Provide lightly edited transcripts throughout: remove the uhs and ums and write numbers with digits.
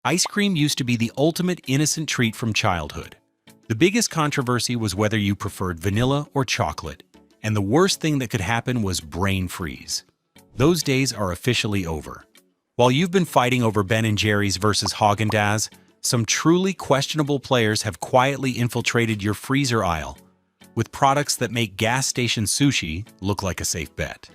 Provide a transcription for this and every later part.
Ice cream used to be the ultimate innocent treat from childhood. The biggest controversy was whether you preferred vanilla or chocolate, and the worst thing that could happen was brain freeze. Those days are officially over. While you've been fighting over Ben & Jerry's versus Haagen-Dazs, some truly questionable players have quietly infiltrated your freezer aisle with products that make gas station sushi look like a safe bet.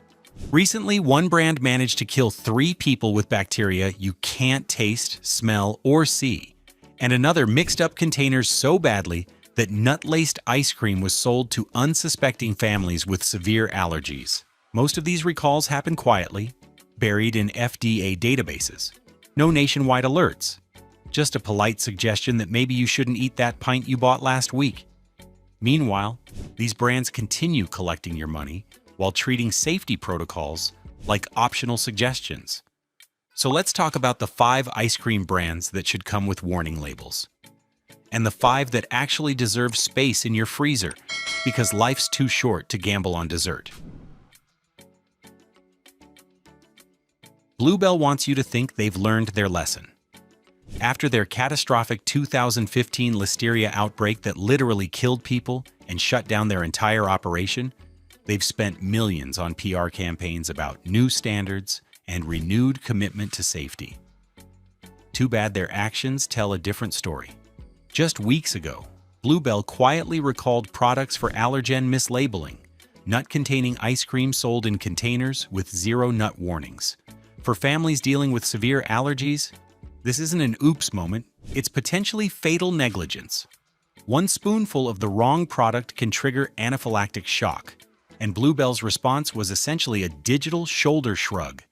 Recently, one brand managed to kill 3 people with bacteria you can't taste, smell, or see, and another mixed up containers so badly that nut-laced ice cream was sold to unsuspecting families with severe allergies. Most of these recalls happen quietly, buried in FDA databases. No nationwide alerts. Just a polite suggestion that maybe you shouldn't eat that pint you bought last week. Meanwhile, these brands continue collecting your money while treating safety protocols like optional suggestions. So let's talk about the 5 ice cream brands that should come with warning labels. And the 5 that actually deserve space in your freezer because life's too short to gamble on dessert. Bluebell wants you to think they've learned their lesson. After their catastrophic 2015 listeria outbreak that literally killed people and shut down their entire operation, they've spent millions on PR campaigns about new standards and renewed commitment to safety. Too bad their actions tell a different story. Just weeks ago, Bluebell quietly recalled products for allergen mislabeling, nut-containing ice cream sold in containers with 0 nut warnings. For families dealing with severe allergies, this isn't an oops moment, it's potentially fatal negligence. One spoonful of the wrong product can trigger anaphylactic shock, and Bluebell's response was essentially a digital shoulder shrug.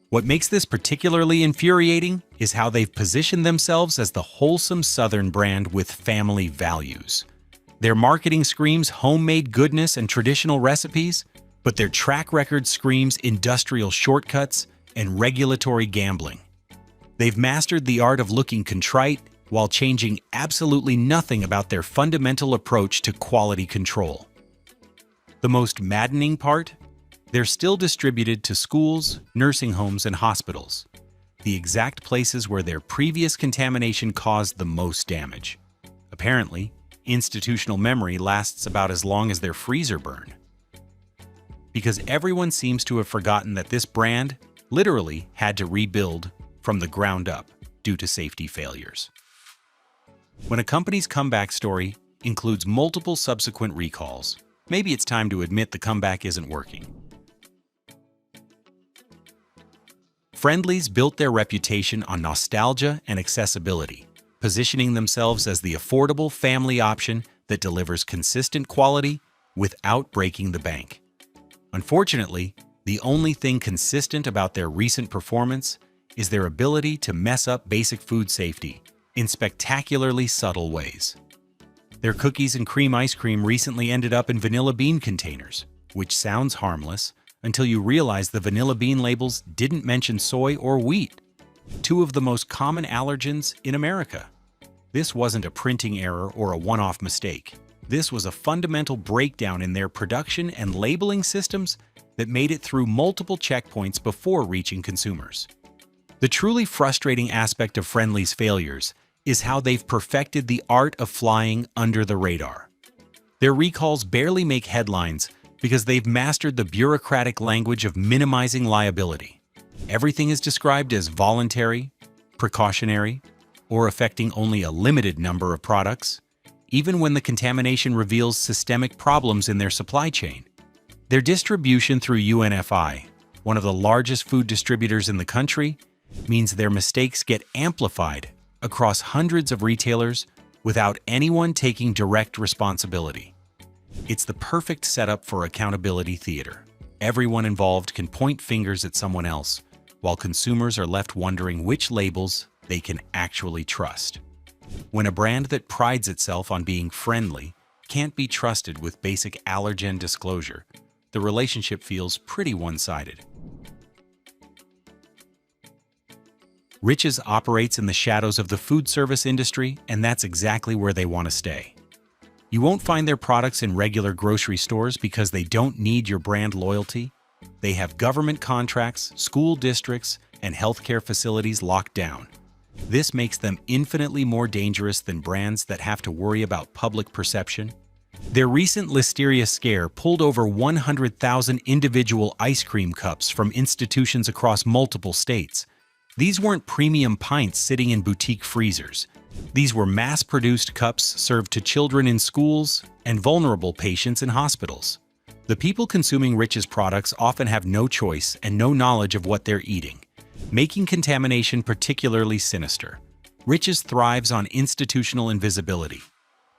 What makes this particularly infuriating is how they've positioned themselves as the wholesome Southern brand with family values. Their marketing screams homemade goodness and traditional recipes, but their track record screams industrial shortcuts and regulatory gambling. They've mastered the art of looking contrite while changing absolutely nothing about their fundamental approach to quality control. The most maddening part? They're still distributed to schools, nursing homes, and hospitals, the exact places where their previous contamination caused the most damage. Apparently, institutional memory lasts about as long as their freezer burn. Because everyone seems to have forgotten that this brand literally had to rebuild from the ground up due to safety failures. When a company's comeback story includes multiple subsequent recalls, maybe it's time to admit the comeback isn't working. Friendly's built their reputation on nostalgia and accessibility, positioning themselves as the affordable family option that delivers consistent quality without breaking the bank. Unfortunately, the only thing consistent about their recent performance is their ability to mess up basic food safety in spectacularly subtle ways. Their cookies and cream ice cream recently ended up in vanilla bean containers, which sounds harmless until you realize the vanilla bean labels didn't mention soy or wheat, 2 of the most common allergens in America. This wasn't a printing error or a one-off mistake. This was a fundamental breakdown in their production and labeling systems that made it through multiple checkpoints before reaching consumers. The truly frustrating aspect of Friendly's failures is how they've perfected the art of flying under the radar. Their recalls barely make headlines because they've mastered the bureaucratic language of minimizing liability. Everything is described as voluntary, precautionary, or affecting only a limited number of products, even when the contamination reveals systemic problems in their supply chain. Their distribution through UNFI, one of the largest food distributors in the country, means their mistakes get amplified across hundreds of retailers without anyone taking direct responsibility. It's the perfect setup for accountability theater. Everyone involved can point fingers at someone else, while consumers are left wondering which labels they can actually trust. When a brand that prides itself on being friendly can't be trusted with basic allergen disclosure, the relationship feels pretty one-sided. Rich's operates in the shadows of the food service industry, and that's exactly where they want to stay. You won't find their products in regular grocery stores because they don't need your brand loyalty. They have government contracts, school districts, and healthcare facilities locked down. This makes them infinitely more dangerous than brands that have to worry about public perception. Their recent listeria scare pulled over 100,000 individual ice cream cups from institutions across multiple states. These weren't premium pints sitting in boutique freezers. These were mass-produced cups served to children in schools and vulnerable patients in hospitals. The people consuming Rich's products often have no choice and no knowledge of what they're eating, making contamination particularly sinister. Rich's thrives on institutional invisibility.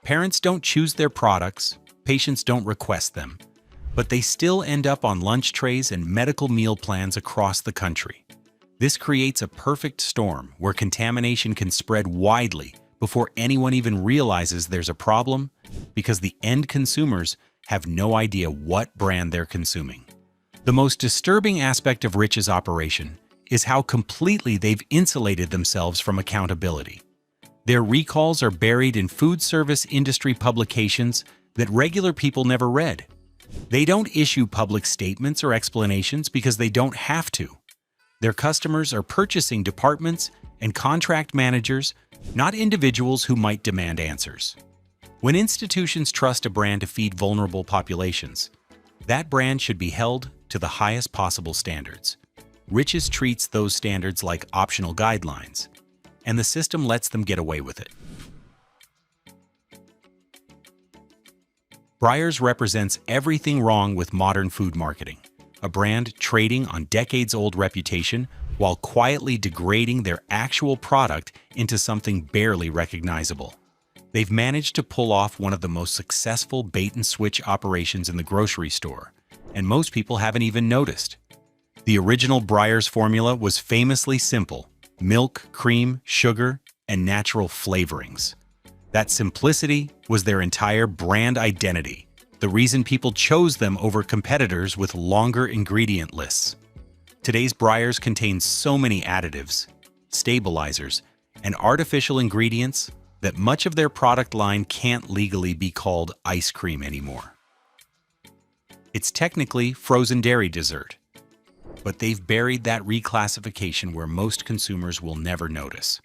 Parents don't choose their products, patients don't request them, but they still end up on lunch trays and medical meal plans across the country. This creates a perfect storm where contamination can spread widely before anyone even realizes there's a problem, because the end consumers have no idea what brand they're consuming. The most disturbing aspect of Rich's operation is how completely they've insulated themselves from accountability. Their recalls are buried in food service industry publications that regular people never read. They don't issue public statements or explanations because they don't have to. Their customers are purchasing departments and contract managers, not individuals who might demand answers. When institutions trust a brand to feed vulnerable populations, that brand should be held to the highest possible standards. Rich's treats those standards like optional guidelines, and the system lets them get away with it. Breyers represents everything wrong with modern food marketing, a brand trading on decades-old reputation while quietly degrading their actual product into something barely recognizable. They've managed to pull off one of the most successful bait-and-switch operations in the grocery store, and most people haven't even noticed. The original Breyers formula was famously simple: milk, cream, sugar, and natural flavorings. That simplicity was their entire brand identity, the reason people chose them over competitors with longer ingredient lists. Today's Breyers contains so many additives, stabilizers, and artificial ingredients that much of their product line can't legally be called ice cream anymore. It's technically frozen dairy dessert, but they've buried that reclassification where most consumers will never notice.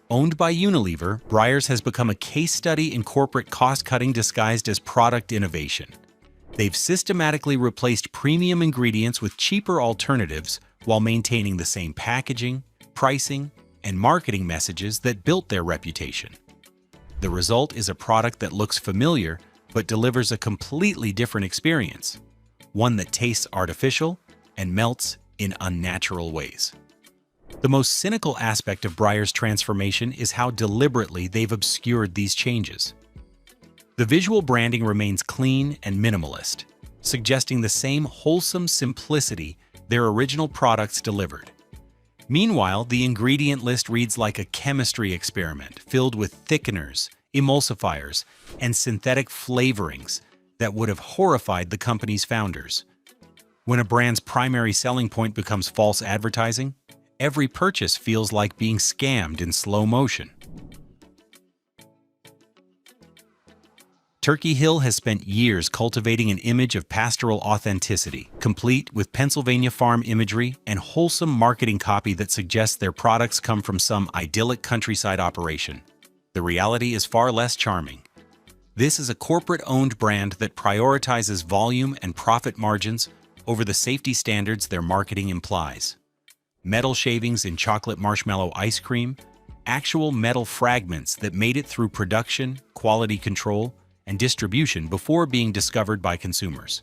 Owned by Unilever, Breyers has become a case study in corporate cost-cutting disguised as product innovation. They've systematically replaced premium ingredients with cheaper alternatives while maintaining the same packaging, pricing, and marketing messages that built their reputation. The result is a product that looks familiar but delivers a completely different experience, one that tastes artificial and melts in unnatural ways. The most cynical aspect of Breyers' transformation is how deliberately they've obscured these changes. The visual branding remains clean and minimalist, suggesting the same wholesome simplicity their original products delivered. Meanwhile, the ingredient list reads like a chemistry experiment filled with thickeners, emulsifiers, and synthetic flavorings that would have horrified the company's founders. When a brand's primary selling point becomes false advertising, every purchase feels like being scammed in slow motion. Turkey Hill has spent years cultivating an image of pastoral authenticity, complete with Pennsylvania farm imagery and wholesome marketing copy that suggests their products come from some idyllic countryside operation. The reality is far less charming. This is a corporate-owned brand that prioritizes volume and profit margins over the safety standards their marketing implies. Metal shavings in chocolate marshmallow ice cream, actual metal fragments that made it through production, quality control, and distribution before being discovered by consumers.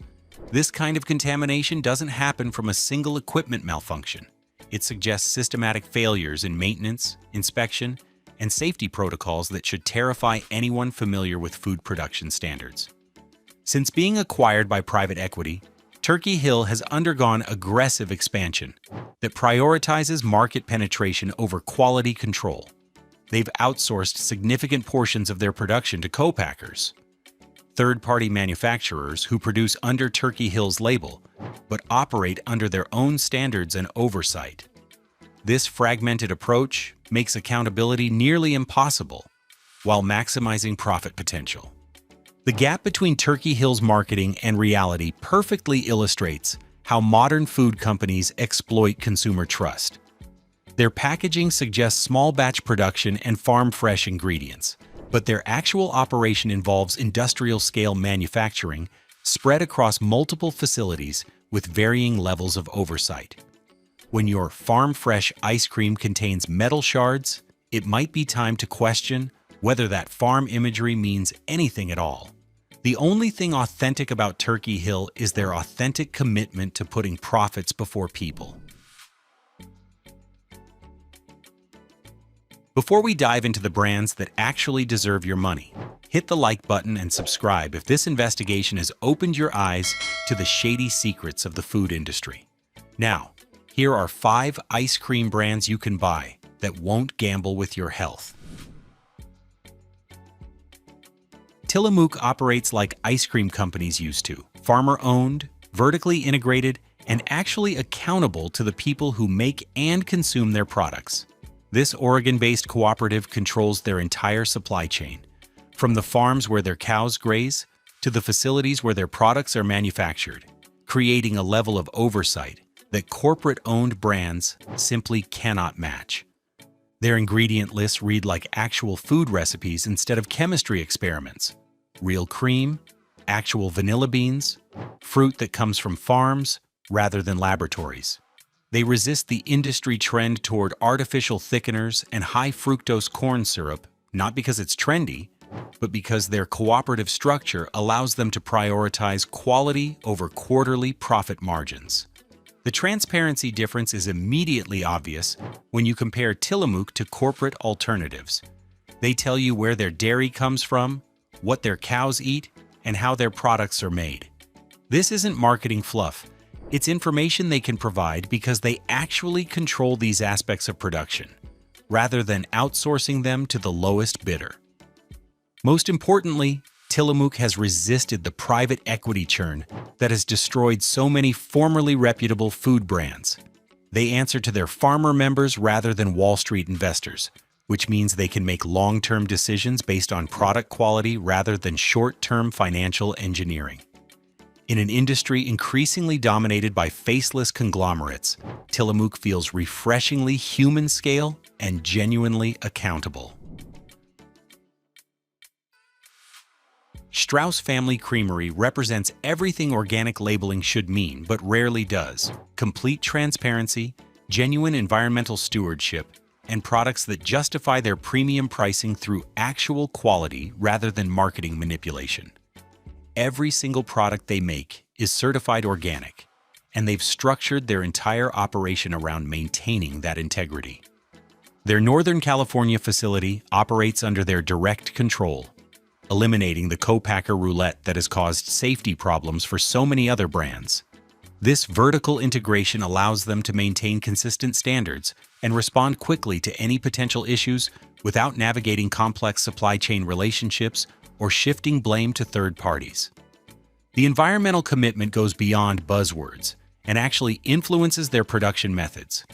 This kind of contamination doesn't happen from a single equipment malfunction. It suggests systematic failures in maintenance, inspection, and safety protocols that should terrify anyone familiar with food production standards. Since being acquired by private equity, Turkey Hill has undergone aggressive expansion that prioritizes market penetration over quality control. They've outsourced significant portions of their production to co-packers, third-party manufacturers who produce under Turkey Hill's label, but operate under their own standards and oversight. This fragmented approach makes accountability nearly impossible, while maximizing profit potential. The gap between Turkey Hill's marketing and reality perfectly illustrates how modern food companies exploit consumer trust. Their packaging suggests small batch production and farm-fresh ingredients, but their actual operation involves industrial-scale manufacturing spread across multiple facilities with varying levels of oversight. When your farm-fresh ice cream contains metal shards, it might be time to question whether that farm imagery means anything at all. The only thing authentic about Turkey Hill is their authentic commitment to putting profits before people. Before we dive into the brands that actually deserve your money, hit the like button and subscribe if this investigation has opened your eyes to the shady secrets of the food industry. Now, here are 5 ice cream brands you can buy that won't gamble with your health. Tillamook operates like ice cream companies used to, farmer-owned, vertically integrated, and actually accountable to the people who make and consume their products. This Oregon-based cooperative controls their entire supply chain, from the farms where their cows graze to the facilities where their products are manufactured, creating a level of oversight that corporate-owned brands simply cannot match. Their ingredient lists read like actual food recipes instead of chemistry experiments. Real cream, actual vanilla beans, fruit that comes from farms rather than laboratories. They resist the industry trend toward artificial thickeners and high-fructose corn syrup, not because it's trendy, but because their cooperative structure allows them to prioritize quality over quarterly profit margins. The transparency difference is immediately obvious when you compare Tillamook to corporate alternatives. They tell you where their dairy comes from, what their cows eat, and how their products are made. This isn't marketing fluff. It's information they can provide because they actually control these aspects of production, rather than outsourcing them to the lowest bidder. Most importantly, Tillamook has resisted the private equity churn that has destroyed so many formerly reputable food brands. They answer to their farmer members rather than Wall Street investors, which means they can make long-term decisions based on product quality rather than short-term financial engineering. In an industry increasingly dominated by faceless conglomerates, Tillamook feels refreshingly human scale and genuinely accountable. Straus Family Creamery represents everything organic labeling should mean but rarely does: complete transparency, genuine environmental stewardship, and products that justify their premium pricing through actual quality rather than marketing manipulation. Every single product they make is certified organic, and they've structured their entire operation around maintaining that integrity. Their Northern California facility operates under their direct control, eliminating the co-packer roulette that has caused safety problems for so many other brands. This vertical integration allows them to maintain consistent standards and respond quickly to any potential issues without navigating complex supply chain relationships or shifting blame to third parties. The environmental commitment goes beyond buzzwords and actually influences their production methods.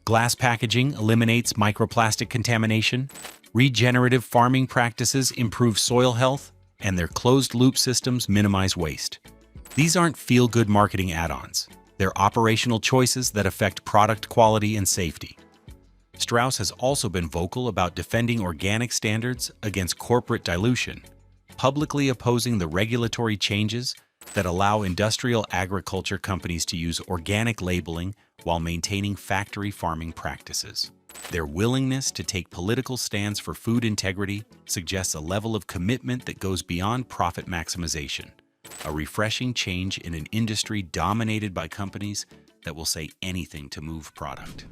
Glass packaging eliminates microplastic contamination, regenerative farming practices improve soil health, and their closed-loop systems minimize waste. These aren't feel-good marketing add-ons. They're operational choices that affect product quality and safety. Straus has also been vocal about defending organic standards against corporate dilution, publicly opposing the regulatory changes that allow industrial agriculture companies to use organic labeling while maintaining factory farming practices. Their willingness to take political stands for food integrity suggests a level of commitment that goes beyond profit maximization, a refreshing change in an industry dominated by companies that will say anything to move product.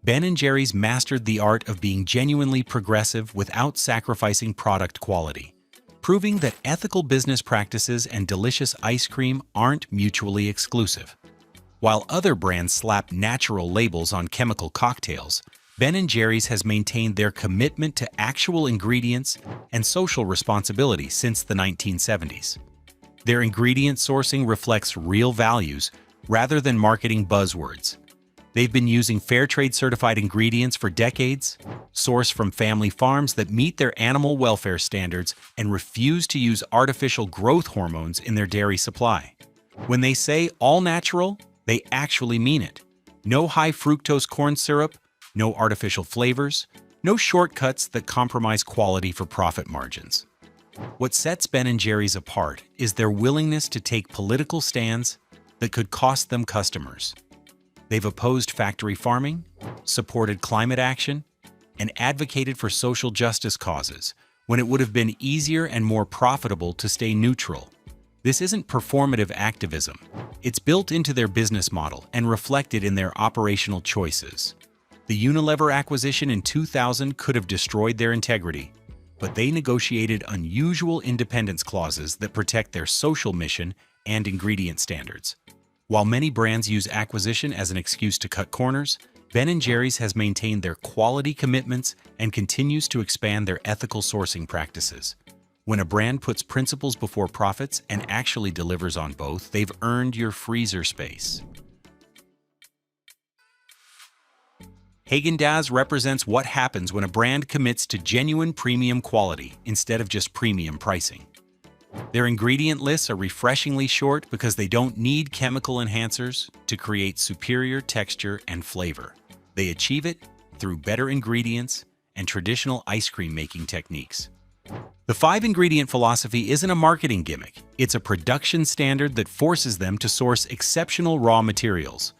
Ben & Jerry's mastered the art of being genuinely progressive without sacrificing product quality, proving that ethical business practices and delicious ice cream aren't mutually exclusive. While other brands slap natural labels on chemical cocktails, Ben & Jerry's has maintained their commitment to actual ingredients and social responsibility since the 1970s. Their ingredient sourcing reflects real values rather than marketing buzzwords. They've been using Fairtrade certified ingredients for decades, sourced from family farms that meet their animal welfare standards, and refuse to use artificial growth hormones in their dairy supply. When they say all natural, They actually mean it. No high fructose corn syrup, no artificial flavors, no shortcuts that compromise quality for profit margins. What sets Ben & Jerry's apart is their willingness to take political stands that could cost them customers. They've opposed factory farming, supported climate action, and advocated for social justice causes when it would have been easier and more profitable to stay neutral. This isn't performative activism. It's built into their business model and reflected in their operational choices. The Unilever acquisition in 2000 could have destroyed their integrity, but they negotiated unusual independence clauses that protect their social mission and ingredient standards. While many brands use acquisition as an excuse to cut corners, Ben & Jerry's has maintained their quality commitments and continues to expand their ethical sourcing practices. When a brand puts principles before profits and actually delivers on both, they've earned your freezer space. Haagen-Dazs represents what happens when a brand commits to genuine premium quality instead of just premium pricing. Their ingredient lists are refreshingly short because they don't need chemical enhancers to create superior texture and flavor. They achieve it through better ingredients and traditional ice cream making techniques. The 5-ingredient philosophy isn't a marketing gimmick. It's a production standard that forces them to source exceptional raw materials.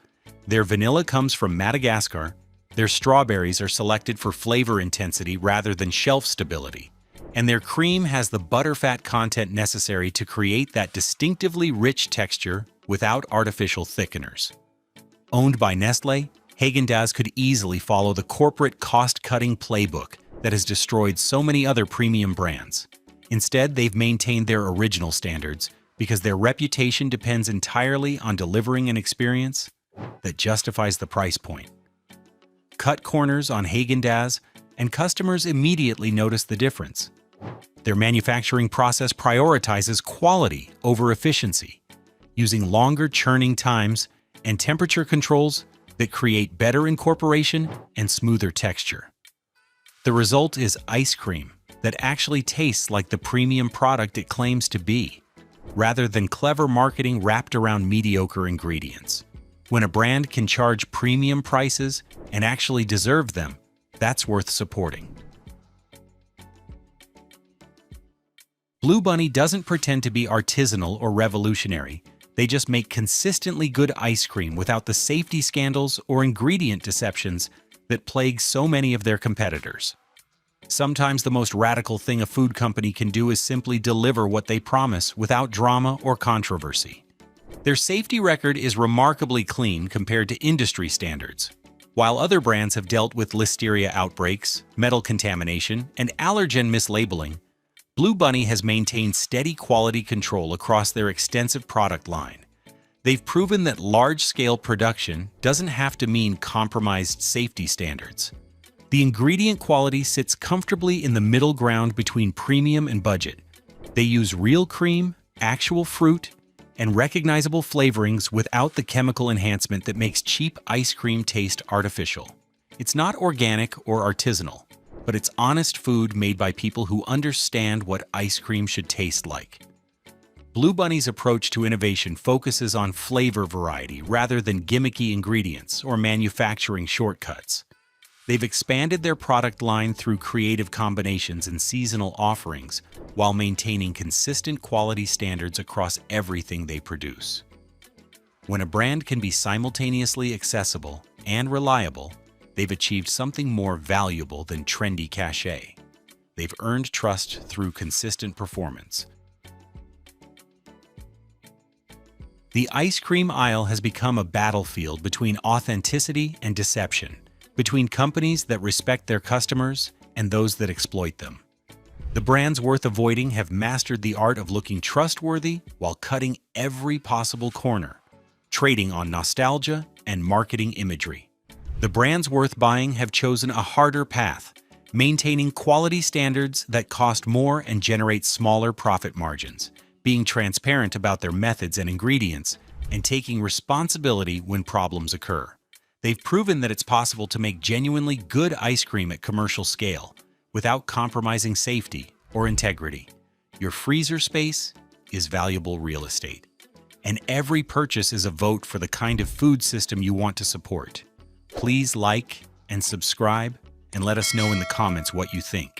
Their vanilla comes from Madagascar. Their strawberries are selected for flavor intensity rather than shelf stability. And their cream has the butterfat content necessary to create that distinctively rich texture without artificial thickeners. Owned by Nestlé, Haagen-Dazs could easily follow the corporate cost-cutting playbook that has destroyed so many other premium brands. Instead, they've maintained their original standards because their reputation depends entirely on delivering an experience that justifies the price point. Cut corners on Haagen-Dazs, and customers immediately notice the difference. Their manufacturing process prioritizes quality over efficiency, using longer churning times and temperature controls that create better incorporation and smoother texture. The result is ice cream that actually tastes like the premium product it claims to be, rather than clever marketing wrapped around mediocre ingredients. When a brand can charge premium prices and actually deserve them, that's worth supporting. Blue Bunny doesn't pretend to be artisanal or revolutionary. They just make consistently good ice cream without the safety scandals or ingredient deceptions that plague so many of their competitors. Sometimes the most radical thing a food company can do is simply deliver what they promise without drama or controversy. Their safety record is remarkably clean compared to industry standards. While other brands have dealt with listeria outbreaks, metal contamination, and allergen mislabeling, Blue Bunny has maintained steady quality control across their extensive product line. They've proven that large-scale production doesn't have to mean compromised safety standards. The ingredient quality sits comfortably in the middle ground between premium and budget. They use real cream, actual fruit, and recognizable flavorings without the chemical enhancement that makes cheap ice cream taste artificial. It's not organic or artisanal, but it's honest food made by people who understand what ice cream should taste like. Blue Bunny's approach to innovation focuses on flavor variety rather than gimmicky ingredients or manufacturing shortcuts. They've expanded their product line through creative combinations and seasonal offerings while maintaining consistent quality standards across everything they produce. When a brand can be simultaneously accessible and reliable, they've achieved something more valuable than trendy cachet. They've earned trust through consistent performance. The ice cream aisle has become a battlefield between authenticity and deception, between companies that respect their customers and those that exploit them. The brands worth avoiding have mastered the art of looking trustworthy while cutting every possible corner, trading on nostalgia and marketing imagery. The brands worth buying have chosen a harder path, maintaining quality standards that cost more and generate smaller profit margins, being transparent about their methods and ingredients, and taking responsibility when problems occur. They've proven that it's possible to make genuinely good ice cream at commercial scale without compromising safety or integrity. Your freezer space is valuable real estate. And every purchase is a vote for the kind of food system you want to support. Please like and subscribe and let us know in the comments what you think.